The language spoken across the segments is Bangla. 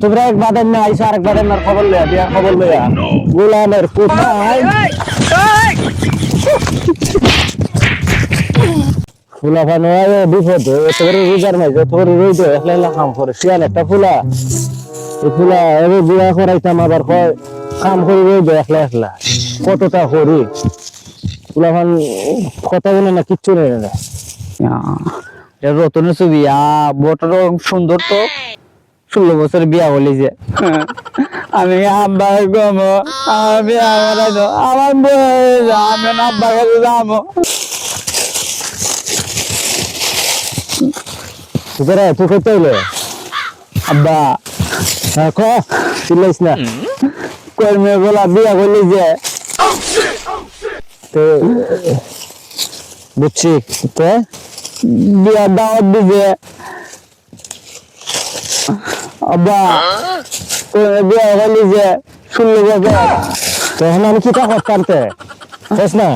তোমরা এক বাদের না আইসো আরেক বাদের না খবর লইয়া বিয়ার খবর লইয়া গোলামের কোথায় ফুলা ফানো বিপদ তোর রোজার মাঝে তোর রইদ একলা একলা কাম করে শিয়াল একটা ফুলা এই ফুলা এবার বিয়া করাইতাম আবার কয় কাম করে রইদ একলা একলা কতটা করি ফুলা ফান কথা বলে না কিচ্ছু নেই না রতনের ছবি বড় সুন্দর তো 16 বছর বিয়া বলি যে আমি আব্বার গম আমি আমার আমি আব্বার কাছে যাবো তুই করতে হইলে আব্বা ক চিল্লাইস না কর্মে বলা বিয়া বলি যে তো বুঝছি তো বিয়া দাওয়াত দিছে আব্বা বিয়া বলি যে 16 বছর তখন আমি কি করতাম তে বুঝ না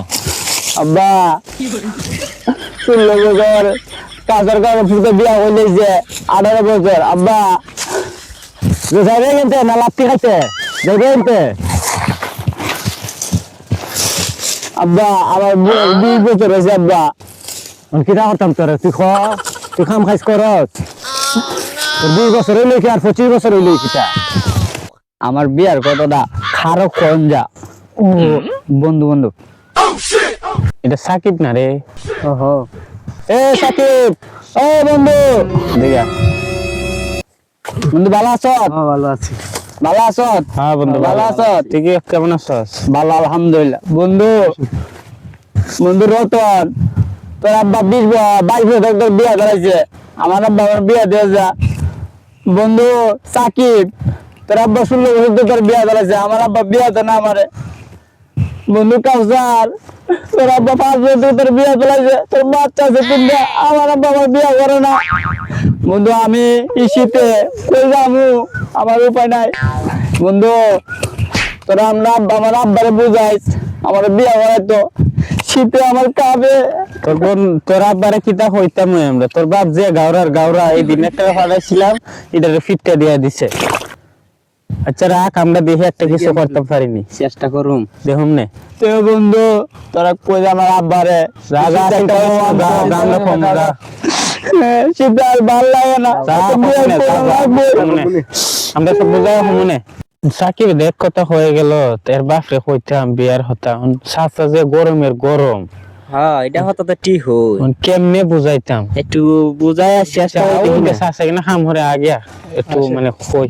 আব্বা 16 বছর কাজের কারণে ফুটে বিয়া হইলে যে 18 বছর আব্বা যাইবে কিন্তু না লাত্তি খাইতে যাইবে কিন্তু আব্বা আমার 20 বছর হয়েছে আব্বা আমি কি করতাম তোর তুই খাম খাইস করত তোর 20 বছর হইলে কি আর 25 বছর হইলে কিটা আমার বিয়ার কতটা খারো কোন যা বন্ধু বন্ধু এটা সাকিব না রে ওহো এ সাকিব ও বন্ধু দেখা বন্ধু ভালো আছো ভালো আছি ভালো আছো হ্যাঁ বন্ধু ভালো আছো তুই কেমন আছিস ভালো আলহামদুলিল্লাহ বন্ধু বন্ধু রতন তোর আব্বা 22 বছর তোর বিয়া করাইছে আমার আব্বা আমার বিয়া দিয়ে যা বন্ধু সাকিব তোর আব্বা 16 বছর তোর বিয়া করাইছে আমার আব্বা বিয়া তো না আমারে বন্ধু কাউসার তোর আব্বা 5 বছর তোর বিয়া করাইছে তোর বাচ্চা আছে তিনটা আমার আব্বা আমার বিয়া করে না বন্ধু আমি শীতে কই যাবো আমার উপায় নাই বন্ধু তোরা আমার আব্বারে বুঝাইস আমার বিয়া করাইতো শীতে আমার কাবে তোর আব্বারে কিতা হইতাম আমরা তোর বাপ যে গাওরা এই দিন একটা ফাড়াইছিলাম এটারে ফিটটা দিয়া দিছে আচ্ছা রাখ আমরা দেখে একটা কিছু করতে পারিনি চেষ্টা করুম দেখুন নে তো বন্ধু তোরা কই আমার আব্বারে রাগা গামলা ফমরা শীতে আর ভাল লাগে না আমরা সব বুঝাই হমনে সাকিব দেখ কথা হয়ে গেল এর বাপরে কইতাম বিয়ার হতাম সাথে যে গরমের গরম হ্যাঁ এটা হতো তো ঠিক হই কেমনে বুঝাইতাম একটু বুঝাই চেষ্টা করুম সাসা কিনা হাম হরে আগিয়া একটু মানে কই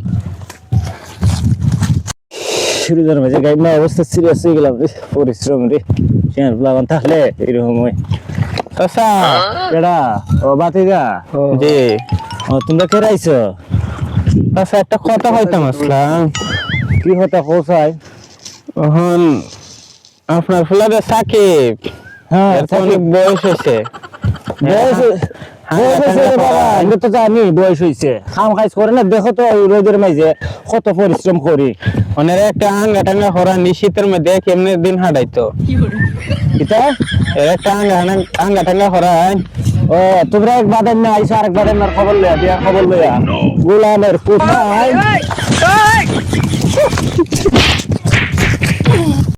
শুরুর মাঝে গাইমা অবস্থা সিরিয়াস হয়ে গেলাম রে পরিশ্রম রে চেয়ার প্লাবান তাহলে এরকম হয় চাচা কেডা ও বাতিজা জি ও তোমরা কে রাইছো চাচা একটা কথা হইতাম আসলাম কি কথা কোসাই এখন আপনার ফুলারে সাকিব হ্যাঁ সাকিব বয়স হয়েছে আমি তো জানি বয়স হয়েছে খাম খাইস করে না দেখো তো ওই রোদের মাঝে কত পরিশ্রম করি অনেক একটা আঙ্গা টাঙ্গা হরা শীতের মধ্যে কেমনে দিন হাঁটাইতো একটা আঙ্গা টাঙ্গা হরাই ও তোমরা এক বাদের না আইসো আরেক বাদের না খবর লইয়া বিয়ার খবর লইয়া গোলামের কোথায়